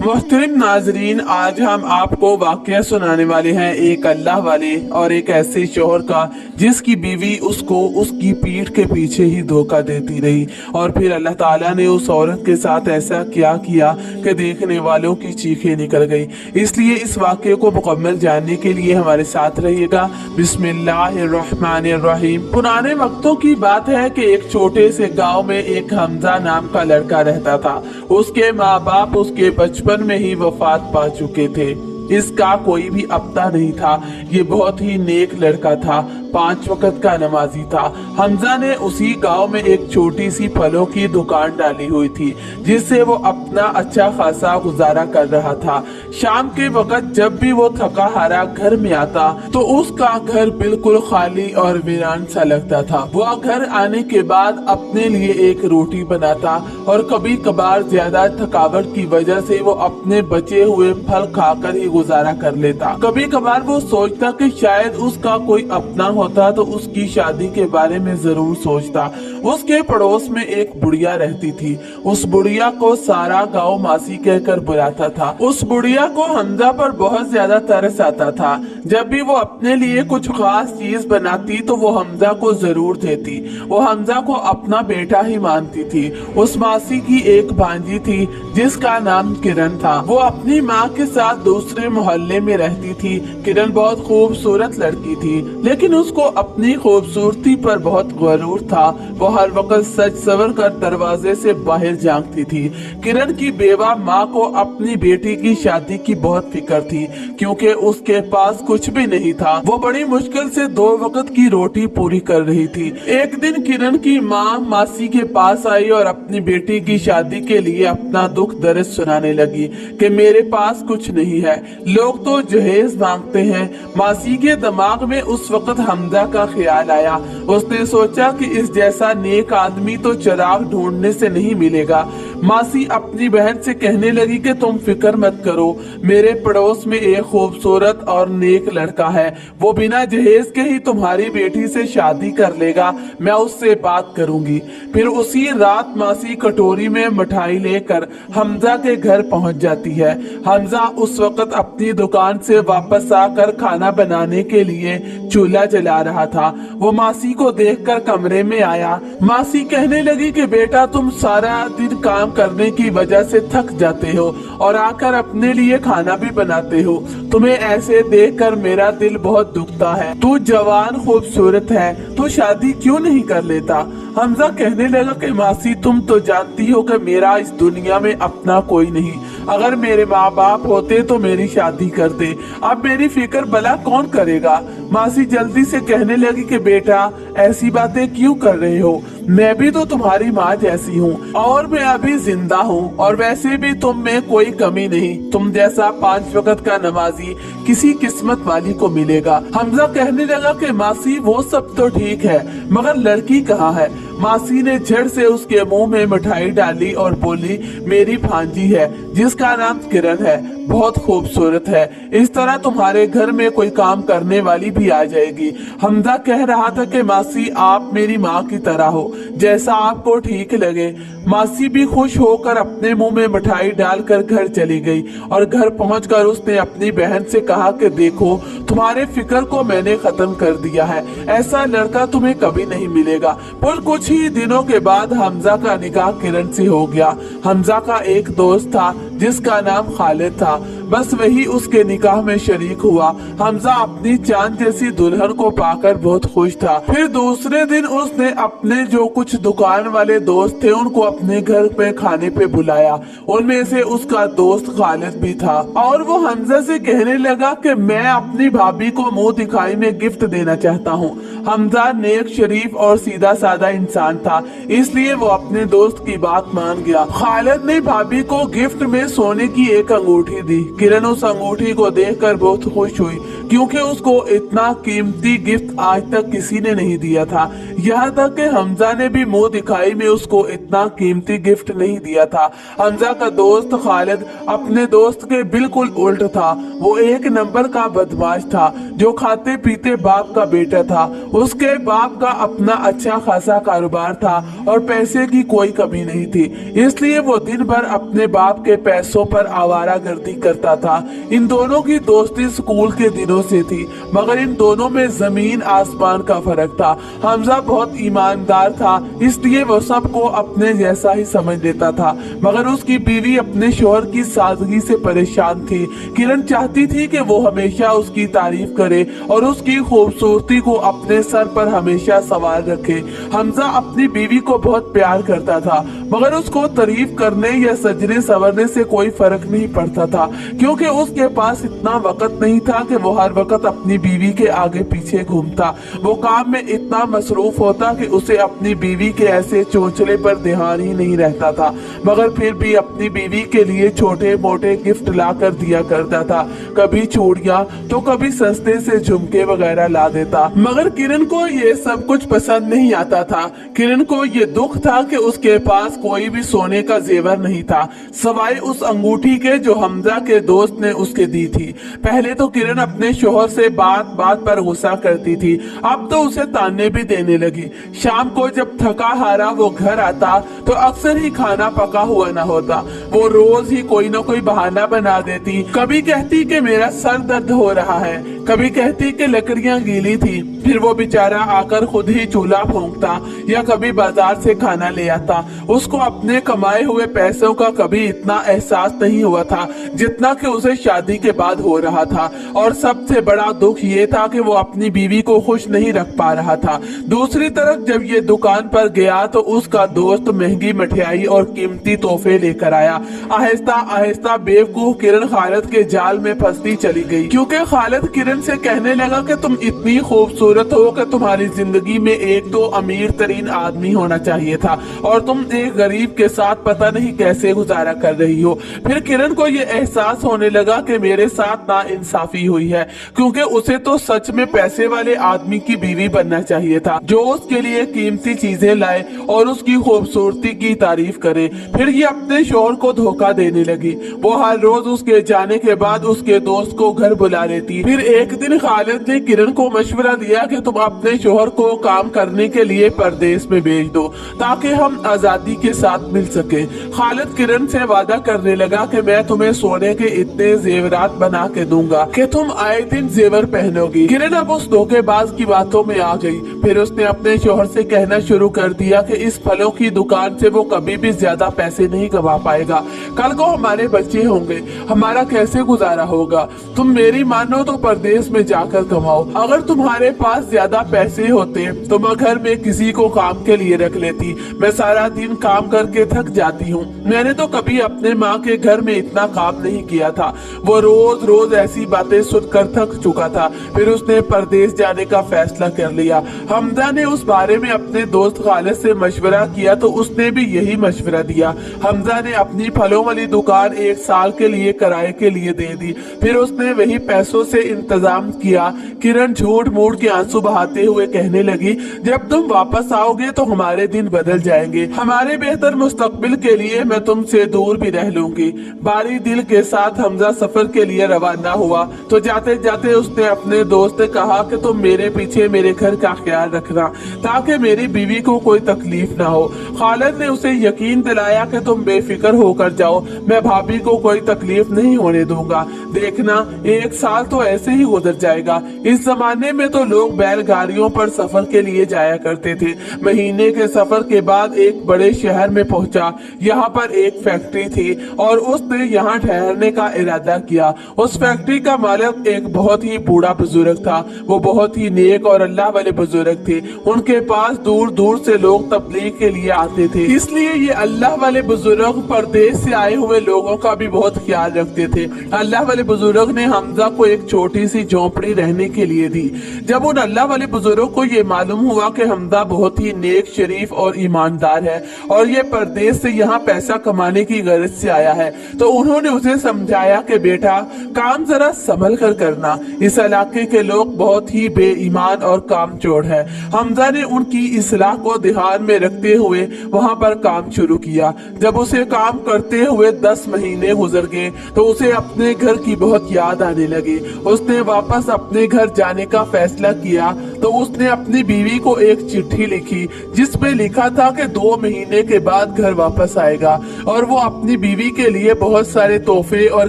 मोहतरम नाजरीन, आज हम आपको वाकया सुनाने वाले हैं एक अल्लाह वाले और एक ऐसे शोहर का जिसकी बीवी उसको उसकी पीठ के पीछे ही धोखा देती रही और फिर अल्लाह ताला ने उस औरत के साथ ऐसा क्या किया कि देखने वालों की चीखें निकल गई। इसलिए इस वाकये को मुकम्मल जानने के लिए हमारे साथ रहिएगा। बिस्मिल्लाहिर्रहमानिर्रहीम। पुराने वक्तों की बात है कि एक छोटे से गांव में एक हमजा नाम का लड़का रहता था। उसके माँ बाप उसके बचपन में ही वफात पा चुके थे। इसका कोई भी अपना नहीं था। ये बहुत ही नेक लड़का था, 5 वक्त का नमाजी था। हमजा ने उसी गांव में एक छोटी सी फलों की दुकान डाली हुई थी जिससे वो अपना अच्छा खासा गुजारा कर रहा था। शाम के वक्त जब भी वो थका हारा घर में आता तो उसका घर बिल्कुल खाली और वीरान सा लगता था। वह घर आने के बाद अपने लिए एक रोटी बनाता और कभी कभार ज्यादा थकावट की वजह से वो अपने बचे हुए फल खाकर ही गुजारा कर लेता। कभी कभार वो सोचता कि शायद उसका कोई अपना होता तो उसकी शादी के बारे में जरूर सोचता। उसके पड़ोस में एक बुढ़िया रहती थी। उस बुढ़िया को सारा गांव मासी कहकर बुलाता था। उस बुढ़िया को हमजा पर बहुत ज्यादा तरस आता था। जब भी वो अपने लिए कुछ खास चीज बनाती तो वो हमजा को जरूर देती। वो हमजा को अपना बेटा ही मानती थी। उस मासी की एक भांजी थी जिसका नाम किरण था। वो अपनी माँ के साथ दूसरे मोहल्ले में रहती थी। किरण बहुत खूबसूरत लड़की थी, लेकिन उसको अपनी खूबसूरती पर बहुत गरूर था। वो हर वक्त सज सवर कर दरवाजे से बाहर झांकती थी। किरण की बेवा माँ को अपनी बेटी की शादी की बहुत फिक्र थी क्योंकि उसके पास कुछ भी नहीं था। वो बड़ी मुश्किल से 2 वक्त की रोटी पूरी कर रही थी। एक दिन किरण की माँ मासी के पास आई और अपनी बेटी की शादी के लिए अपना दुख दर्द सुनाने लगी कि मेरे पास कुछ नहीं है, लोग तो जहेज मांगते हैं। मासी के दिमाग में उस वक्त हमजा का ख्याल आया। उसने सोचा कि इस जैसा नेक आदमी तो चिराग ढूंढने से नहीं मिलेगा। मासी अपनी बहन से कहने लगी कि तुम फिक्र मत करो, मेरे पड़ोस में एक खूबसूरत और नेक लड़का है। वो बिना जहेज के ही तुम्हारी बेटी से शादी कर लेगा। मैं उससे बात करूंगी। फिर उसी रात मासी कटोरी में मिठाई लेकर हमजा के घर पहुंच जाती है। हमजा उस वक्त अपनी दुकान से वापस आकर खाना बनाने के लिए चूल्हा जला रहा था। वो मासी को देखकर कमरे में आया। मासी कहने लगी कि बेटा, तुम सारा दिन काम करने की वजह से थक जाते हो और आकर अपने लिए खाना भी बनाते हो। तुम्हें ऐसे देखकर मेरा दिल बहुत दुखता है। तू जवान खूबसूरत है, तू शादी क्यों नहीं कर लेता? हमजा कहने लगा कि मासी, तुम तो जानती हो कि मेरा इस दुनिया में अपना कोई नहीं। अगर मेरे माँ बाप होते तो मेरी शादी करते। अब मेरी फिक्र भला कौन करेगा? मासी जल्दी से कहने लगी कि बेटा, ऐसी बातें क्यों कर रहे हो? मैं भी तो तुम्हारी माँ जैसी हूँ और मैं अभी जिंदा हूँ और वैसे भी तुम में कोई कमी नहीं। तुम जैसा 5 वक्त का नमाजी किसी किस्मत वाली को मिलेगा। हमजा कहने लगा कि मासी, वो सब तो ठीक है, मगर लड़की कहाँ है? मासी ने झट से उसके मुंह में मिठाई डाली और बोली, मेरी भांजी है जिसका नाम किरण है, बहुत खूबसूरत है। इस तरह तुम्हारे घर में कोई काम करने वाली भी आ जाएगी। हमजा कह रहा था कि मासी, आप मेरी माँ की तरह हो, जैसा आपको ठीक लगे। मासी भी खुश होकर अपने मुंह में मिठाई डालकर घर चली गई और घर पहुंचकर उसने अपनी बहन से कहा कि देखो, तुम्हारे फिक्र को मैंने खत्म कर दिया है। ऐसा लड़का तुम्हें कभी नहीं मिलेगा। पर कुछ ही दिनों के बाद हमजा का निकाह किरण से हो गया। हमजा का एक दोस्त था जिसका नाम खालिद था, बस वही उसके निकाह में शरीक हुआ। हमजा अपनी चांद जैसी दुल्हन को पाकर बहुत खुश था। फिर दूसरे दिन उसने अपने जो कुछ दुकान वाले दोस्त थे उनको अपने घर पे खाने पे बुलाया। उनमें से उसका दोस्त खालिद भी था और वो हमजा से कहने लगा कि मैं अपनी भाभी को मुंह दिखाई में गिफ्ट देना चाहता हूँ। हमजा नेक, शरीफ और सीधा साधा इंसान था, इसलिए वो अपने दोस्त की बात मान गया। खालिद ने भाभी को गिफ्ट में सोने की एक अंगूठी दी। किरण उस अंगूठी को देखकर बहुत खुश हुई क्योंकि उसको इतना कीमती गिफ्ट आज तक किसी ने नहीं दिया था। यहाँ तक कि हमजा ने भी मुंह दिखाई में उसको इतना कीमती गिफ्ट नहीं दिया था। हमजा का दोस्त खालिद अपने दोस्त के बिल्कुल उल्ट था। वो एक नंबर का बदमाश था जो खाते पीते बाप का बेटा था। उसके बाप का अपना अच्छा खासा कारोबार था और पैसे की कोई कमी नहीं थी, इसलिए वो दिन भर अपने बाप के पैसों पर आवारागर्दी करता था। इन दोनों की दोस्ती स्कूल के दिनों से थी, मगर इन दोनों में जमीन आसमान का फर्क था। हमजा बहुत ईमानदार था, इसलिए वो सबको अपने जैसा ही समझ लेता था, मगर उसकी बीवी अपने शोहर की सादगी से परेशान थी। किरण चाहती थी कि वो हमेशा उसकी तारीफ करे और उसकी खूबसूरती को अपने सर पर हमेशा सवार रखे। हमजा अपनी बीवी को बहुत प्यार करता था, मगर उसको तारीफ करने या सजने संवरने से कोई फर्क नहीं पड़ता था, क्योंकि उसके पास इतना वक्त नहीं था कि वो हर वक्त अपनी बीवी के आगे पीछे घूमता। वो काम में इतना मसरूफ होता कि उसे अपनी बीवी के ऐसे चोंचले पर ध्यान ही नहीं रहता था, मगर फिर भी अपनी बीवी के लिए छोटे मोटे गिफ्ट ला कर दिया करता था। कभी चूड़ियां तो कभी सस्ते से झुमके वगैरह ला देता। मगर किरण को ये सब कुछ पसंद नहीं आता था। किरण को ये दुख था कि उसके पास कोई भी सोने का जेवर नहीं था, सवाए उस अंगूठी के जो हमजा के दोस्त ने उसके दी थी। पहले तो किरण अपने शोहर से बात बात पर गुस्सा करती थी, अब तो उसे ताने भी देने लगी। शाम को जब थका हारा वो घर आता तो अक्सर ही खाना पका हुआ न होता। वो रोज ही कोई न कोई बहाना बना देती। कभी कहती कि मेरा सर दर्द हो रहा है, कभी कहती कि लकड़ियां गीली थी, फिर वो बेचारा आकर खुद ही चूल्हा फूंकता या कभी बाजार से खाना ले आता। उसको अपने कमाए हुए पैसों का कभी इतना एहसास नहीं हुआ था जितना कि उसे शादी के बाद हो रहा था, और सबसे बड़ा दुख ये था कि वो अपनी बीवी को खुश नहीं रख पा रहा था। दूसरी तरफ जब ये दुकान पर गया तो उसका दोस्त महंगी मिठाई और कीमती तोहफे लेकर आया। आहिस्ता आहिस्ता बेवकूफ किरण खालिद के जाल में फंसती चली गई, क्योंकि खालिद किरण से कहने लगा कि तुम इतनी खूबसूरत हो कि तुम्हारी जिंदगी में एक तो अमीर तरीन आदमी होना चाहिए था और तुम एक गरीब के साथ पता नहीं कैसे गुजारा कर रही हो। फिर किरण को ये एहसास होने लगा कि मेरे साथ नाइंसाफी हुई है, क्योंकि उसे तो सच में पैसे वाले आदमी की बीवी बनना चाहिए था जो उसके लिए कीमती चीजें लाए और उसकी खूबसूरती की तारीफ करे। फिर ये अपने शोहर को धोखा देने लगी। वो हर रोज उसके जाने के बाद उसके दोस्त को घर बुला लेती। फिर एक दिन खालिद ने किरण को मशवरा दिया कि तुम अपने शोहर को काम करने के लिए परदेश में भेज दो ताकि हम आजादी के साथ मिल सके। खालिद किरण से वादा करने लगा कि मैं तुम्हें सोने के इतने जेवरात बना के दूंगा कि तुम आए दिन जेवर पहनोगी। किरण अब उस धोखेबाज की बातों में आ गई। फिर उसने अपने शोहर से कहना शुरू कर दिया कि इस फलों की दुकान से वो कभी भी ज्यादा पैसे नहीं कमा पाएगा। कल को हमारे बच्चे होंगे, हमारा कैसे गुजारा होगा? तुम मेरी मानो तो परदेश में जाकर कमाओ। अगर तुम्हारे पास ज्यादा पैसे होते तो मैं घर में किसी को काम के लिए रख लेती। मैं सारा दिन काम करके थक जाती हूँ। मैंने तो कभी अपने माँ के घर में इतना काम नहीं किया था। वो रोज रोज ऐसी बातें सुनकर थक चुका था। फिर उसने परदेश जाने का फैसला कर लिया। हमजा ने उस बारे में अपने दोस्त खालिद से मशवरा किया तो उसने भी यही मशवरा दिया। हमजा ने अपनी फलों वाली दुकान 1 साल के लिए किराए के लिए दे दी। फिर उसने वही पैसों से इंतजाम किया। किरण झूठ मूठ के आंसू बहाते हुए कहने लगी, जब तुम वापस आओगे तो हमारे दिन बदल जाएंगे। हमारे बेहतर मुस्तकबिल के लिए मैं तुमसे दूर भी रह लूंगी। बारी दिल के साथ हमजा सफर के लिए रवाना हुआ तो जाते जाते उसने अपने दोस्त से कहा कि तुम मेरे पीछे मेरे घर का ख्याल रखना ताकि मेरी बीवी को कोई तकलीफ ना हो। खालिद ने उसे यकीन दिलाया कि तुम बेफिक्र होकर जाओ, मैं भाभी को कोई तकलीफ नहीं होने दूंगा। देखना 1 साल तो ऐसे ही गुजर जाएगा। इस जमाने में तो लोग बैलगाड़ियों पर सफर के लिए जाया करते थे। महीने के सफर के बाद एक बड़े शहर में पहुंचा। यहाँ पर एक फैक्ट्री थी और उसने यहाँ ठहरने का इरादा किया। उस फैक्ट्री का मालिक एक बहुत ही बूढ़ा बुजुर्ग था। वो बहुत ही नेक और अल्लाह वाले बुजुर्ग थे। उनके पास दूर दूर से लोग तबलीग के लिए आते थे, इसलिए ये अल्लाह वाले बुजुर्ग परदेश से आए हुए लोगों का भी बहुत ख्याल रखते थे। अल्लाह वाले बुजुर्ग ने हमजा को एक छोटी सी झोंपड़ी रहने के लिए दी। जब उन अल्लाह वाले बुजुर्ग को ये मालूम हुआ कि हमजा बहुत ही नेक, शरीफ और ईमानदार है और ये परदेश से यहाँ पैसा कमाने की गरज से आया है, तो उन्होंने उसे समझाया कि बेटा काम जरा संभल कर करना, इस इलाके के लोग बहुत ही बेईमान और कामचोर हैं। हमजा ने उनकी इस्लाह को ध्यान में रखते हुए वहां पर काम शुरू किया। जब उसे काम करते हुए 10 महीने गुजर गए तो उसे अपने घर की बहुत याद आने लगी। उसने वापस अपने घर जाने का फैसला किया तो उसने अपनी बीवी को एक चिट्ठी लिखी जिसमें लिखा था कि 2 महीने के बाद घर वापस आएगा और वो अपनी बीवी के लिए बहुत सारे तोहफे और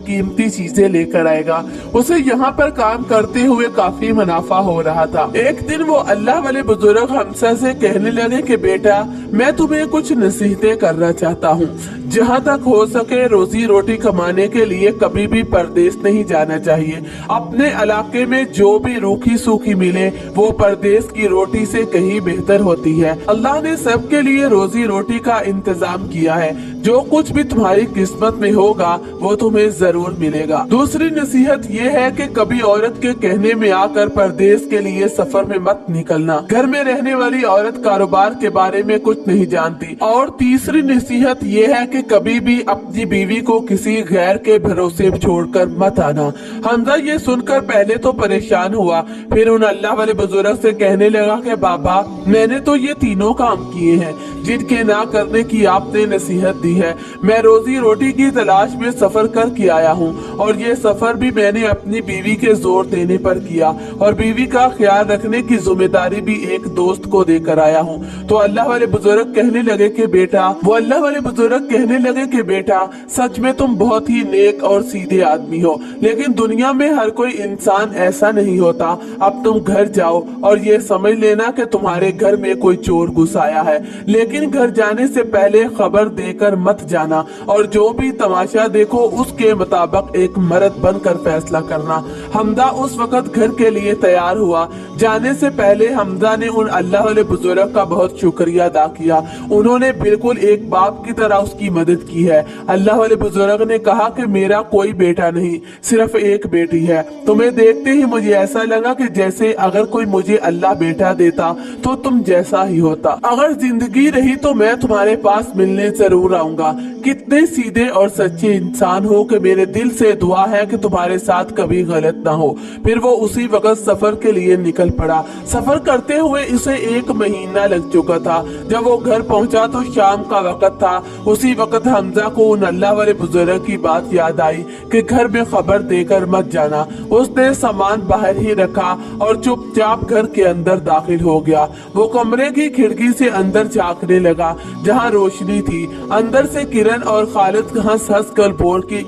कीमती चीजें लेकर आएगा। उसे यहाँ पर काम करते हुए काफी मुनाफा हो रहा था। एक दिन वो अल्लाह वाले बुजुर्ग हमजा से कहने लगे कि बेटा, मैं तुम्हें कुछ नसीहतें करना चाहता हूँ। जहाँ तक हो सके रोजी रोटी कमाने के लिए कभी भी परदेश नहीं जाना चाहिए। अपने इलाके में जो भी रूखी सूखी मिले वो परदेश की रोटी से कहीं बेहतर होती है। अल्लाह ने सबके लिए रोजी रोटी का इंतजाम किया है। जो कुछ भी तुम्हारी किस्मत में होगा वो तुम्हें जरूर मिलेगा। दूसरी नसीहत ये है कि कभी औरत के कहने में आकर परदेश के लिए सफर में मत निकलना। घर में रहने वाली औरत कारोबार के बारे में कुछ नहीं जानती। और तीसरी नसीहत ये है कि कभी भी अपनी बीवी को किसी गैर के भरोसे छोड़कर मत आना। हमजा ये सुनकर पहले तो परेशान हुआ, फिर उन अल्लाह वाले बुजुर्ग से कहने लगा कि बाबा, मैंने तो ये तीनों काम किए हैं जिनके ना करने की आपने नसीहत दी है। मैं रोजी रोटी की तलाश में सफर करके आया हूँ और ये सफर भी मैंने अपनी बीवी के जोर देने पर किया और बीवी का ख्याल रखने की जिम्मेदारी भी एक दोस्त को देकर आया हूँ। तो अल्लाह वाले बुजुर्ग कहने लगे कि बेटा, सच में तुम बहुत ही नेक और सीधे आदमी हो, लेकिन दुनिया में हर कोई इंसान ऐसा नहीं होता। अब तुम घर जाओ और ये समझ लेना कि तुम्हारे घर में कोई चोर घुस आया है, लेकिन घर जाने से पहले खबर देकर मत जाना और जो भी तमाशा देखो उसके मुताबिक एक मर्द बनकर फैसला करना। हमजा उस वक्त घर के लिए तैयार हुआ। जाने से पहले हमजा ने उन अल्लाह वाले बुजुर्ग का बहुत शुक्रिया अदा किया। उन्होंने बिल्कुल एक बाप की तरह उसकी मदद की है। अल्लाह वाले बुजुर्ग ने कहा कि मेरा कोई बेटा नहीं, सिर्फ एक बेटी है। तुम्हें देखते ही मुझे ऐसा लगा कि जैसे अगर कोई मुझे अल्लाह बेटा देता तो तुम जैसा ही होता। अगर जिंदगी रही तो मैं तुम्हारे पास मिलने जरूर आऊंगा। कितने सीधे और सच्चे इंसान हो कि मेरे दिल से दुआ है कि तुम्हारे साथ कभी गलत ना हो। फिर वो उसी वक्त सफर के लिए निकल पड़ा। सफर करते हुए इसे 1 महीना लग चुका था। जब वो घर पहुंचा तो शाम का वक्त था। उसी वक्त हमजा को उन अल्लाह वाले बुजुर्ग की बात याद आई कि घर में खबर देकर मत जाना। उसने सामान बाहर ही रखा और चुपचाप घर के अंदर दाखिल हो गया। वो कमरे की खिड़की से अंदर झांकने लगा जहाँ रोशनी थी। अंदर से किरण और खालिद हंस कर बोल की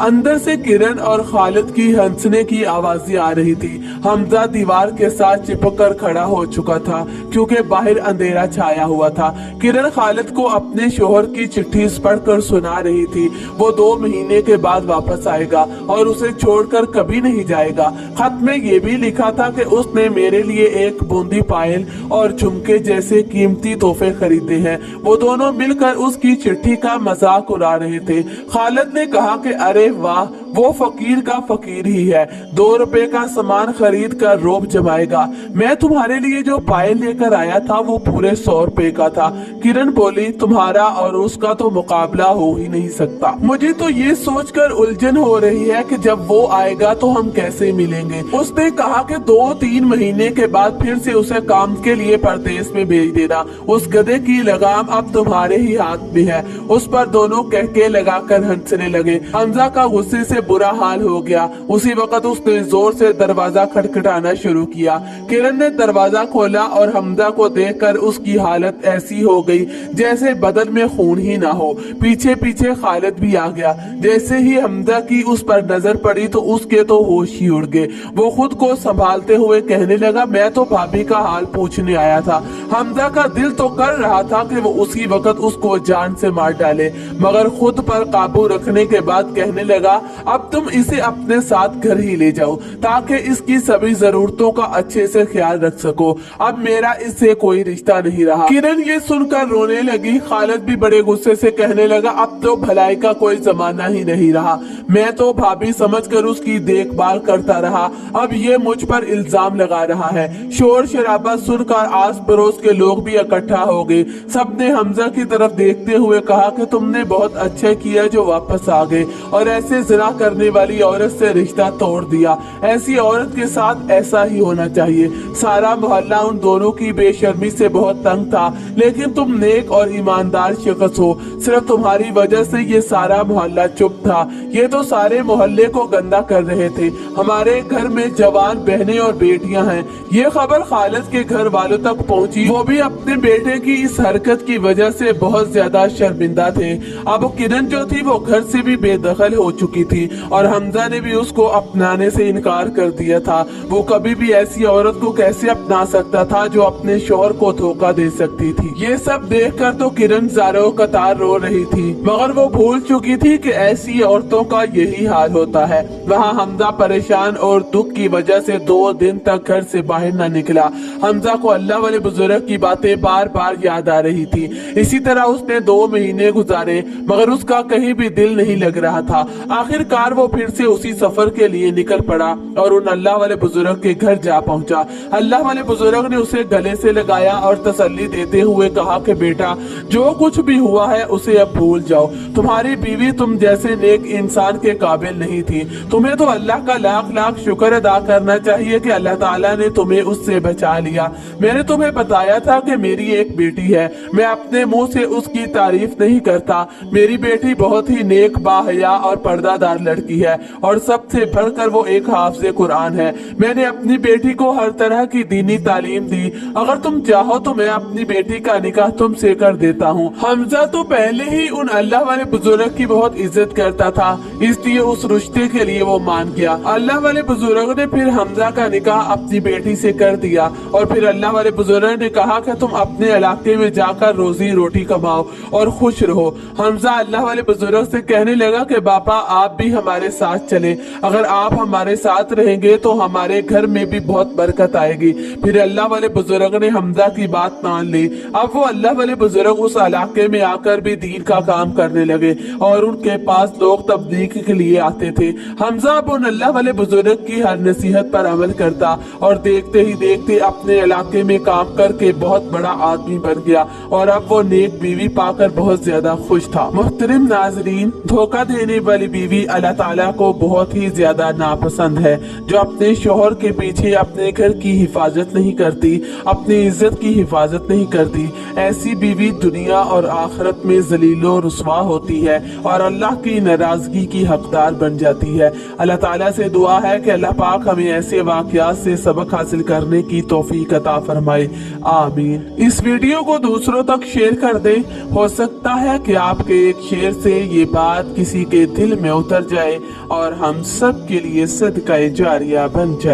अंदर से किरण और खालिद की हंसने की आवाजें आ रही थी। हमजा दीवार के साथ चिपक कर खड़ा हो चुका था क्योंकि बाहर अंधेरा छाया हुआ था। किरण खालिद को अपने शोहर की चिट्ठी पढ़कर सुना रही थी। वो 2 महीने के बाद वापस आएगा और उसे छोड़कर कभी नहीं जाएगा। खत में ये भी लिखा था कि उसने मेरे लिए एक बूंदी पायल और झुमके जैसे कीमती तोहफे खरीदे हैं। वो दोनों मिलकर उसकी चिट्ठी का मजाक उड़ा रहे थे। खालिद ने कहा कि अरे वाह, वो फकीर का फकीर ही है, 2 रुपए का सामान खरीद कर रोब जमाएगा। मैं तुम्हारे लिए जो पायल लेकर आया था वो पूरे 100 रुपए का था। किरण बोली, तुम्हारा और उसका तो मुकाबला हो ही नहीं सकता। मुझे तो ये सोचकर उलझन हो रही है कि जब वो आएगा तो हम कैसे मिलेंगे। उसने कहा कि 2-3 महीने के बाद फिर से उसे काम के लिए परदेश में भेज देना। उस गधे की लगाम अब तुम्हारे ही हाथ में है। उस पर दोनों कहके लगाकर हंसने लगे। हमजा का गुस्से से बुरा हाल हो गया। उसी वक्त उसने जोर से दरवाजा खटखटाना शुरू किया। किरण ने दरवाजा खोला और हमजा को देखकर उसकी हालत ऐसी हो गई जैसे बदन में खून ही ना हो। पीछे पीछे खालिद भी आ गया। जैसे ही हमजा की उस पर नजर पड़ी तो उसके तो होश ही उड़ गए। वो खुद को संभालते हुए कहने लगा, मैं तो भाभी का हाल पूछने आया था। हमजा का दिल तो कर रहा था कि वो उसी वक्त उसको जान से मार डाले, मगर खुद पर काबू रखने के बाद कहने लगा, अब तुम इसे अपने साथ घर ही ले जाओ ताकि इसकी सभी जरूरतों का अच्छे से ख्याल रख सको। अब मेरा इससे कोई रिश्ता नहीं रहा। किरण ये सुनकर रोने लगी। खालिद भी बड़े गुस्से से कहने लगा, अब तो भलाई का कोई जमाना ही नहीं रहा। मैं तो भाभी समझकर उसकी देखभाल करता रहा, अब ये मुझ पर इल्जाम लगा रहा है। शोर शराबा सुनकर आस पड़ोस के लोग भी इकट्ठा हो गए। सबने हमजा की तरफ देखते हुए कहा कि तुमने बहुत अच्छा किया जो वापस आ गए और ऐसे जिना करने वाली औरत से रिश्ता तोड़ दिया। ऐसी औरत के साथ ऐसा ही होना चाहिए। सारा मोहल्ला उन दोनों की बेशर्मी से बहुत तंग था, लेकिन तुम नेक और ईमानदार शख्स हो, सिर्फ तुम्हारी वजह से ये सारा मोहल्ला चुप था। ये तो सारे मोहल्ले को गंदा कर रहे थे। हमारे घर में जवान बहनें और बेटियां हैं। ये खबर खालिद के घर वालों तक पहुंची। वो भी अपने बेटे की इस हरकत की वजह से बहुत ज्यादा शर्मिंदा थे। अब किरण जो थी वो घर से भी बेदखल हो चुकी थी और हमजा ने भी उसको अपनाने से इनकार कर दिया था। वो कभी भी ऐसी औरत को कैसे अपना सकता था जो अपने शौहर को धोखा दे सकती थी। ये सब देखकर तो किरण ज़ारो कतार रो रही थी, मगर वो भूल चुकी थी कि ऐसी औरतों का यही हाल होता है। वहाँ हमजा परेशान और दुख की वजह से 2 दिन तक घर से बाहर न निकला। हमजा को अल्लाह वाले बुजुर्ग की बातें बार बार याद आ रही थी। इसी तरह उसने 2 महीने गुजारे, मगर उसका कहीं भी दिल नहीं लग रहा था। आखिरकार वो फिर से उसी सफर के लिए निकल पड़ा और उन अल्लाह वाले बुजुर्ग के घर जा पहुंचा। अल्लाह वाले बुजुर्ग ने उसे गले से लगाया और तसल्ली देते हुए कहा कि बेटा, जो कुछ भी हुआ है उसे अब भूल जाओ। तुम्हारी बीवी तुम जैसे नेक इंसान के काबिल नहीं थी। तुम्हें तो अल्लाह का लाख लाख शुक्र अदा करना चाहिए कि अल्लाह ताला ने तुम्हें उससे बचा लिया। मैंने तुम्हें बताया था कि मेरी एक बेटी है, मैं अपने मुंह से उसकी तारीफ नहीं करता। मेरी बेटी बहुत ही नेक, बाहया और पर्दादार लड़की है और सबसे बढ़कर वो एक हाफिज़े कुरान है। मैंने अपनी बेटी को हर तरह की दीनी तालीम दी। अगर तुम चाहो तो मैं अपनी बेटी का निकाह तुमसे कर देता हूँ। हमजा तो पहले ही उन अल्लाह वाले बुजुर्ग की बहुत इज्जत करता था, इसलिए उस रिश्ते के लिए वो मान गया। अल्लाह वाले बुजुर्ग ने फिर हमजा का निकाह अपनी बेटी से कर दिया और फिर अल्लाह वाले बुजुर्ग ने कहा कि तुम अपने इलाके में जाकर रोजी रोटी कमाओ और खुश रहो। हमजा अल्लाह वाले बुजुर्ग से कहने लगा कि बापा, आप भी हमारे साथ चले। अगर आप हमारे साथ रहेंगे तो हमारे घर में भी बहुत बरकत आएगी। फिर अल्लाह वाले बुजुर्ग ने हमजा की बात मान ली। अब वो अल्लाह वाले बुजुर्ग उस इलाके में आकर भी दीन का काम करने लगे और उनके पास लोग तबलीग के लिए आते थे। हमजा अब उन अल्लाह वाले बुजुर्ग की हर नसीहत पर अमल करता और देखते ही देखते अपने इलाके में काम करके बहुत बड़ा आदमी बन गया और अब वो नेक बीवी पाकर बहुत ज्यादा खुश था। मुहतरम नाजरीन, धोखा देने वाली बीवी अल्लाह ताला को बहुत ही ज्यादा नापसंद है। जो अपने शोहर के पीछे अपने घर की हिफाजत नहीं करती, अपनी इज्जत की हिफाजत नहीं करती, ऐसी बीवी दुनिया और आखिरत में जलीलो रुस्वा होती है और अल्लाह की नाराजगी की हकदार बन जाती है। अल्लाह ताला से दुआ है कि अल्लाह पाक हमें ऐसे वाकयात से सबक हासिल करने की तौफीक अता फरमाए, आमीन। इस वीडियो को दूसरों तक शेयर कर दे। हो सकता है कि आपके एक शेयर से ये बात किसी के दिल में उतर जाए और हम सब के लिए सदका जारिया बन जाए।